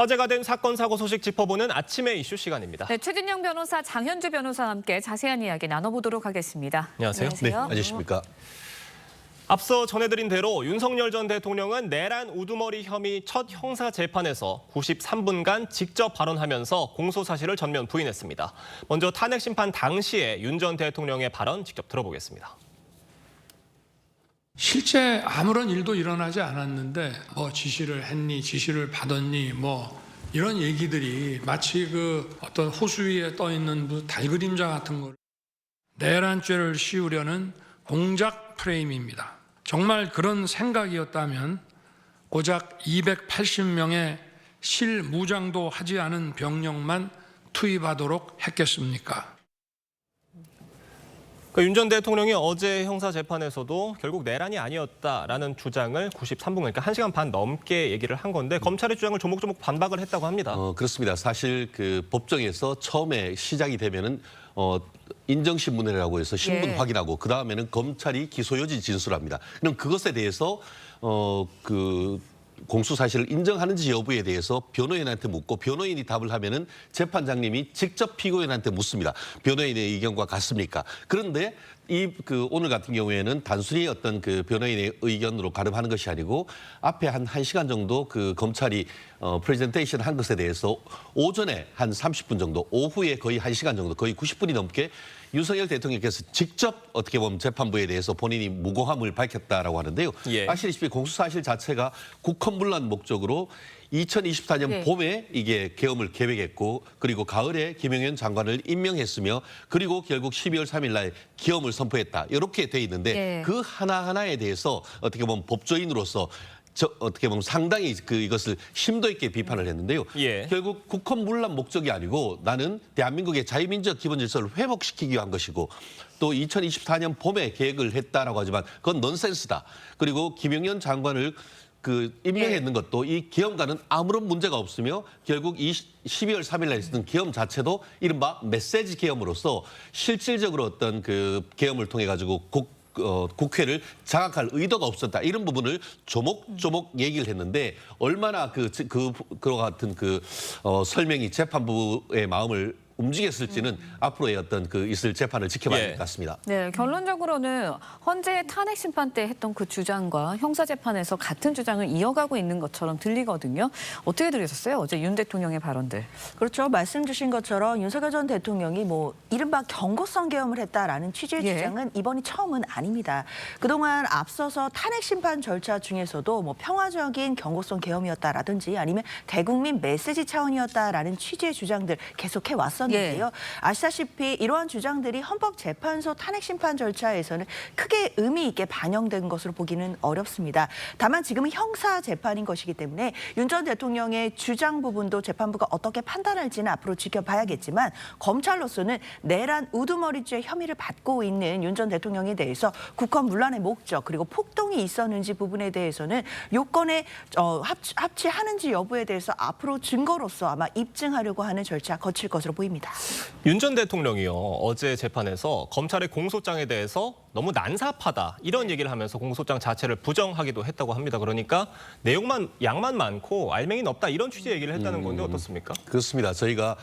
화제가 된 사건 사고 소식 짚어보는 아침의 이슈 시간입니다. 네, 최진영 변호사, 장현주 변호사와 함께 자세한 이야기 나눠보도록 하겠습니다. 안녕하세요. 네, 안녕하십니까. 앞서 전해드린 대로 윤석열 전 대통령은 내란 우두머리 혐의 첫 형사 재판에서 93분간 직접 발언하면서 공소 사실을 전면 부인했습니다. 먼저 탄핵 심판 당시에 윤 전 대통령의 발언 직접 들어보겠습니다. 실제 아무런 일도 일어나지 않았는데 뭐 지시를 했니, 지시를 받았니, 뭐 이런 얘기들이 마치 그 어떤 호수 위에 떠 있는 달그림자 같은 걸 내란죄를 씌우려는 공작 프레임입니다. 정말 그런 생각이었다면 고작 280명의 실무장도 하지 않은 병력만 투입하도록 했겠습니까? 윤 전 대통령이 어제 형사 재판에서도 결국 내란이 아니었다라는 주장을 93분, 그러니까 1시간 반 넘게 얘기를 한 건데 검찰의 주장을 조목조목 반박을 했다고 합니다. 그렇습니다. 사실 그 법정에서 처음에 시작이 되면은 인정신문이라고 해서 신분 확인하고 그 다음에는 검찰이 기소 여지 진술합니다. 그럼 그것에 대해서 공소 사실을 인정하는지 여부에 대해서 변호인한테 묻고 변호인이 답을 하면은 재판장님이 직접 피고인한테 묻습니다. 변호인의 의견과 같습니까? 그런데 오늘 같은 경우에는 단순히 어떤 그 변호인의 의견으로 가름하는 것이 아니고 앞에 한 1시간 정도 그 검찰이 프레젠테이션 한 것에 대해서 오전에 한 30분 정도, 오후에 거의 1시간 정도, 거의 90분이 넘게 윤석열 대통령께서 직접 어떻게 보면 재판부에 대해서 본인이 무고함을 밝혔다라고 하는데요. 아시다시피 공소사실 자체가 국헌문란 목적으로 2024년 봄에 이게 계엄을 계획했고 그리고 가을에 김영현 장관을 임명했으며 그리고 결국 12월 3일 날 계엄을 선포했다. 이렇게 돼 있는데 그 하나하나에 대해서 어떻게 보면 법조인으로서 어떻게 보면 상당히 이것을 심도 있게 비판을 했는데요. 결국 국헌문란 목적이 아니고 나는 대한민국의 자유민주적 기본 질서를 회복시키기 위한 것이고 또 2024년 봄에 계획을 했다라고 하지만 그건 넌센스다. 그리고 김영현 장관을 임명했는 것도 이 계엄과는 아무런 문제가 없으며 결국 12월 3일 날 있었던 계엄 자체도 이른바 메시지 계엄으로서 실질적으로 어떤 그 계엄을 통해 가지고 국회를 장악할 의도가 없었다. 이런 부분을 조목조목 얘기를 했는데 얼마나 그와 같은 설명이 재판부의 마음을 움직였을지는 앞으로의 어떤 있을 재판을 지켜봐야 될 것 같습니다. 네, 결론적으로는 헌재 탄핵 심판 때 했던 그 주장과 형사 재판에서 같은 주장을 이어가고 있는 것처럼 들리거든요. 어떻게 들으셨어요? 어제 윤 대통령의 발언들. 그렇죠. 말씀 주신 것처럼 윤석열 전 대통령이 이른바 경고성 계엄을 했다라는 취지의 주장은 이번이 처음은 아닙니다. 그동안 앞서서 탄핵 심판 절차 중에서도 평화적인 경고성 계엄이었다라든지 아니면 대국민 메시지 차원이었다라는 취지의 주장들 계속해 왔었는데요. 아시다시피 이러한 주장들이 헌법재판소 탄핵 심판 절차에서는 크게 의미 있게 반영된 것으로 보기는 어렵습니다. 다만 지금은 형사 재판인 것이기 때문에 윤 전 대통령의 주장 부분도 재판부가 어떻게 판단할지는 앞으로 지켜봐야겠지만 검찰로서는 내란 우두머리죄 혐의를 받고 있는 윤 전 대통령에 대해서 국헌문란의 목적 그리고 폭동이 있었는지 부분에 대해서는 요건에 합치하는지 여부에 대해서 앞으로 증거로서 아마 입증하려고 하는 절차 거칠 것으로 보입니다. 윤 전 대통령이요. 어제 재판에서 검찰의 공소장에 대해서 너무 난삽하다 이런 얘기를 하면서 공소장 자체를 부정하기도 했다고 합니다. 그러니까 양만 많고 알맹이는 없다 이런 취지의 얘기를 했다는 건데 어떻습니까? 그렇습니다. 저희가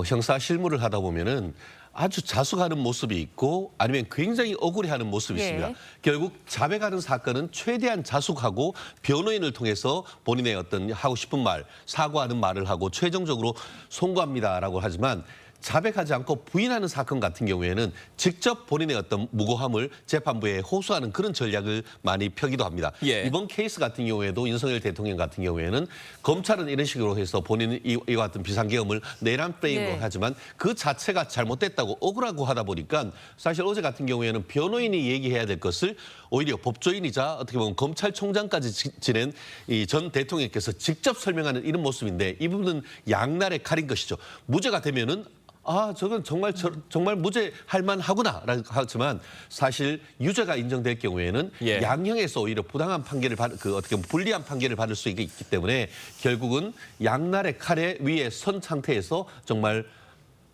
형사 실무를 하다 보면은 아주 자숙하는 모습이 있고 아니면 굉장히 억울해하는 모습이 있습니다. 결국 자백하는 사건은 최대한 자숙하고 변호인을 통해서 본인의 어떤 하고 싶은 말, 사과하는 말을 하고 최종적으로 송구합니다라고 하지만 자백하지 않고 부인하는 사건 같은 경우에는 직접 본인의 어떤 무고함을 재판부에 호소하는 그런 전략을 많이 펴기도 합니다. 이번 케이스 같은 경우에도 윤석열 대통령 같은 경우에는 검찰은 이런 식으로 해서 본인은 이와 같은 비상계엄을 내란 프레임으로 하지만 그 자체가 잘못됐다고 억울하고 하다 보니까 사실 어제 같은 경우에는 변호인이 얘기해야 될 것을 오히려 법조인이자 어떻게 보면 검찰총장까지 지낸 이 전 대통령께서 직접 설명하는 이런 모습인데 이 부분은 양날의 칼인 것이죠. 무죄가 되면은 저건 정말 무죄할 만하구나 라고 하지만 사실 유죄가 인정될 경우에는 양형에서 오히려 부당한 판결을 어떻게 보면 불리한 판결을 받을 수 있기 때문에 결국은 양날의 칼에 위에 선 상태에서 정말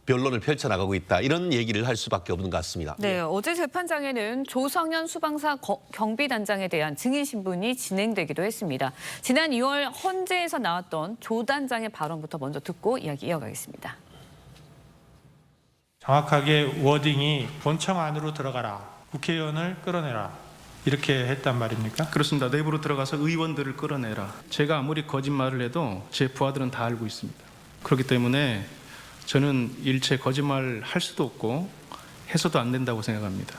변론을 펼쳐나가고 있다. 이런 얘기를 할 수밖에 없는 것 같습니다. 네, 어제 재판장에는 조성현 수방사 경비단장에 대한 증인 신문이 진행되기도 했습니다. 지난 2월 헌재에서 나왔던 조 단장의 발언부터 먼저 듣고 이야기 이어가겠습니다. 정확하게 워딩이 본청 안으로 들어가라. 국회의원을 끌어내라. 이렇게 했단 말입니까? 그렇습니다. 내부로 들어가서 의원들을 끌어내라. 제가 아무리 거짓말을 해도 제 부하들은 다 알고 있습니다. 그렇기 때문에 저는 일체 거짓말 할 수도 없고 해서도 안 된다고 생각합니다.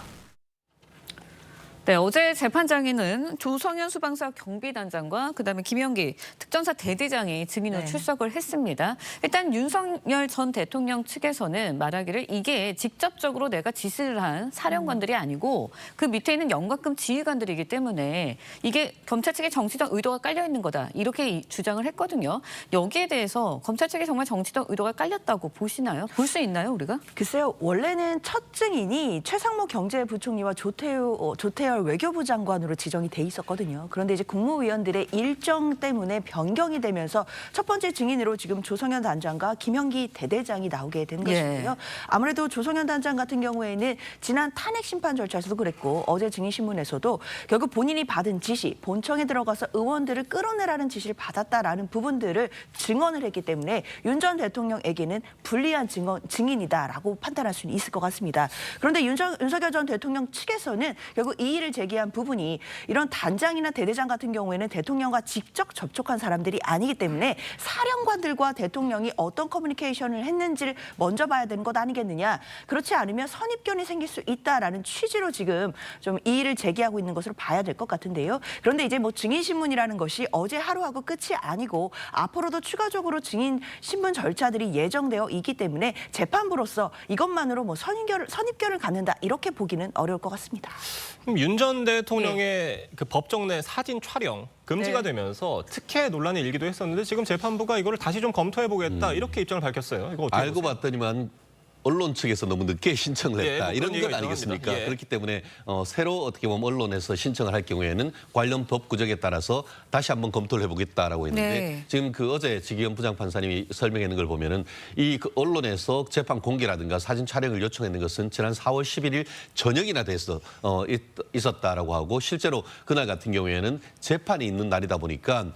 네, 어제 재판장에는 조성현 수방사 경비단장과 그다음에 김영기 특전사 대대장이 증인으로 네. 출석을 했습니다. 일단 윤석열 전 대통령 측에서는 말하기를 이게 직접적으로 내가 지시를 한 사령관들이 아니고 그 밑에 있는 영각급 지휘관들이기 때문에 이게 검찰 측의 정치적 의도가 깔려 있는 거다. 이렇게 주장을 했거든요. 여기에 대해서 검찰 측에 정말 정치적 의도가 깔렸다고 보시나요? 볼 수 있나요, 우리가? 글쎄요, 원래는 첫 증인이 최상목 경제부총리와 조태열 외교부 장관으로 지정이 돼 있었거든요. 그런데 이제 국무위원들의 일정 때문에 변경이 되면서 첫 번째 증인으로 지금 조성현 단장과 김영기 대대장이 나오게 된 것이고요. 아무래도 조성현 단장 같은 경우에는 지난 탄핵 심판 절차에서도 그랬고 어제 증인 신문에서도 결국 본인이 받은 지시, 본청에 들어가서 의원들을 끌어내라는 지시를 받았다라는 부분들을 증언을 했기 때문에 윤 전 대통령에게는 불리한 증인이다라고 판단할 수는 있을 것 같습니다. 그런데 윤석열 전 대통령 측에서는 결국 이의를 제기한 부분이 이런 단장이나 대대장 같은 경우에는 대통령과 직접 접촉한 사람들이 아니기 때문에 사령관들과 대통령이 어떤 커뮤니케이션을 했는지를 먼저 봐야 되는 것 아니겠느냐. 그렇지 않으면 선입견이 생길 수 있다라는 취지로 지금 좀 이의를 제기하고 있는 것으로 봐야 될 것 같은데요. 그런데 이제 뭐 증인 신문이라는 것이 어제 하루하고 끝이 아니고 앞으로도 추가적으로 증인 신문 절차들이 예정되어 있기 때문에 재판부로서 이것만으로 뭐 선입견을 갖는다 이렇게 보기는 어려울 것 같습니다. 윤 전 대통령의 그 법정 내 사진 촬영 금지가 네. 되면서 특혜 논란이 일기도 했었는데 지금 재판부가 이거를 다시 좀 검토해보겠다 이렇게 입장을 밝혔어요. 이거 어떻게 알고 보세요? 봤더니만 언론 측에서 너무 늦게 신청을 예, 했다. 뭐 이런 그런 것 얘기가 아니겠습니까? 있긴 합니다. 예. 그렇기 때문에 새로 어떻게 보면 언론에서 신청을 할 경우에는 관련 법 구적에 따라서 다시 한번 검토를 해보겠다라고 했는데 네. 지금 그 어제 지기현 부장판사님이 설명했는 걸 보면은 이 그 언론에서 재판 공개라든가 사진 촬영을 요청했는 것은 지난 4월 11일 저녁이나 돼서 있었다라고 하고 실제로 그날 같은 경우에는 재판이 있는 날이다 보니까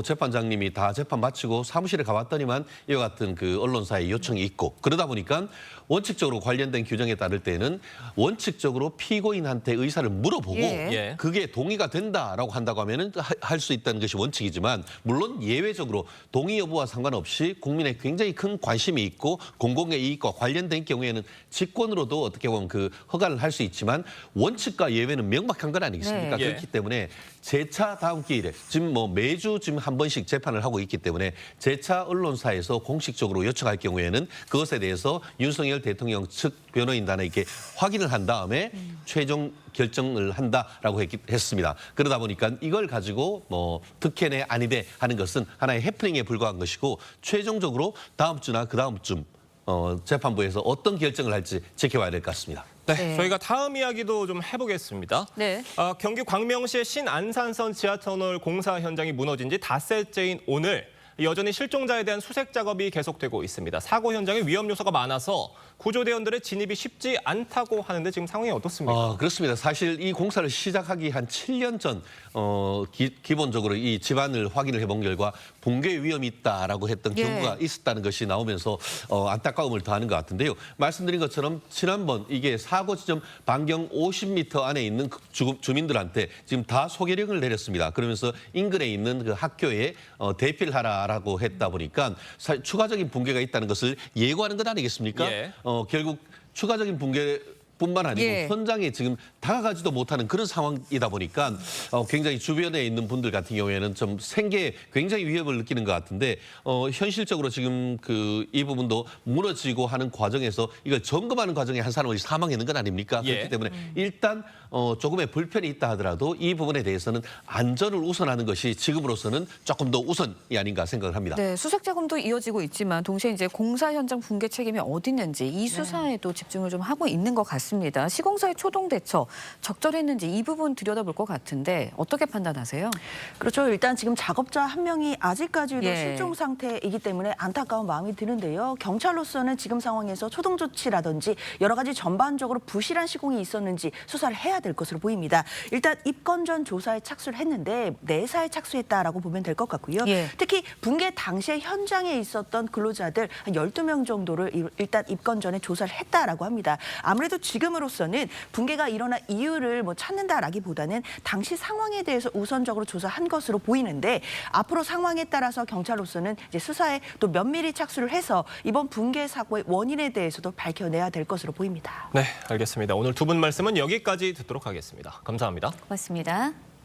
재판장님이 다 재판 마치고 사무실에 가봤더니만 이와 같은 그 언론사의 요청이 있고 그러다 보니까 원칙적으로 관련된 규정에 따를 때는 원칙적으로 피고인한테 의사를 물어보고 예. 그게 동의가 된다라고 한다고 하면은 할 수 있다는 것이 원칙이지만 물론 예외적으로 동의 여부와 상관없이 국민의 굉장히 큰 관심이 있고 공공의 이익과 관련된 경우에는 직권으로도 어떻게 보면 그 허가를 할 수 있지만 원칙과 예외는 명확한 건 아니겠습니까? 네. 예. 그렇기 때문에 재차 다음 기일에 지금 뭐 매주 지금 한 번씩 재판을 하고 있기 때문에 재차 언론사에서 공식적으로 요청할 경우에는 그것에 대해서 윤석열 대통령 측 변호인단에게 확인을 한 다음에 최종 결정을 한다라고 했습니다. 그러다 보니까 이걸 가지고 뭐 특혜네 아니네 하는 것은 하나의 해프닝에 불과한 것이고 최종적으로 다음 주나 그 다음 주 재판부에서 어떤 결정을 할지 지켜봐야 될 것 같습니다. 네, 네. 저희가 다음 이야기도 좀 해보겠습니다. 네. 경기 광명시의 신안산선 지하터널 공사 현장이 무너진 지 닷새째인 오늘 여전히 실종자에 대한 수색 작업이 계속되고 있습니다. 사고 현장에 위험 요소가 많아서 구조대원들의 진입이 쉽지 않다고 하는데 지금 상황이 어떻습니까? 그렇습니다. 사실 이 공사를 시작하기 한 7년 전 기본적으로 이 집안을 확인을 해본 결과 붕괴 위험이 있다라고 했던 예. 경고가 있었다는 것이 나오면서 안타까움을 더하는 것 같은데요. 말씀드린 것처럼 지난번 이게 사고 지점 반경 50m 안에 있는 주민들한테 지금 다 소개령을 내렸습니다. 그러면서 인근에 있는 그 학교에 대피를 하라라고 했다 보니까 추가적인 붕괴가 있다는 것을 예고하는 것 아니겠습니까? 예. 결국 추가적인 붕괴뿐만 아니고 예. 현장에 지금 다가가지도 못하는 그런 상황이다 보니까 굉장히 주변에 있는 분들 같은 경우에는 좀 생계에 굉장히 위협을 느끼는 것 같은데 현실적으로 지금 이 부분도 무너지고 하는 과정에서 이걸 점검하는 과정에 한 사람이 사망했는 건 아닙니까? 예. 그렇기 때문에 일단 조금의 불편이 있다 하더라도 이 부분에 대해서는 안전을 우선하는 것이 지금으로서는 조금 더 우선이 아닌가 생각을 합니다. 네, 수색 작업도 이어지고 있지만 동시에 이제 공사 현장 붕괴 책임이 어디 있는지 이 수사에도 집중을 좀 하고 있는 것 같습니다. 맞습니다. 시공사의 초동 대처 적절했는지 이 부분 들여다볼 것 같은데 어떻게 판단하세요? 그렇죠. 일단 지금 작업자 한 명이 아직까지도 예. 실종 상태이기 때문에 안타까운 마음이 드는데요. 경찰로서는 지금 상황에서 초동 조치라든지 여러 가지 전반적으로 부실한 시공이 있었는지 수사를 해야 될 것으로 보입니다. 일단 입건 전 조사에 착수를 했는데 내사에 착수했다라고 보면 될 것 같고요. 예. 특히 붕괴 당시에 현장에 있었던 근로자들 한 12명 정도를 일단 입건 전에 조사를 했다라고 합니다. 아무래도 지금으로서는 붕괴가 일어난 이유를 찾는다라기보다는 당시 상황에 대해서 우선적으로 조사한 것으로 보이는데 앞으로 상황에 따라서 경찰로서는 이제 수사에 또 면밀히 착수를 해서 이번 붕괴 사고의 원인에 대해서도 밝혀내야 될 것으로 보입니다. 네, 알겠습니다. 오늘 두 분 말씀은 여기까지 듣도록 하겠습니다. 감사합니다. 고맙습니다.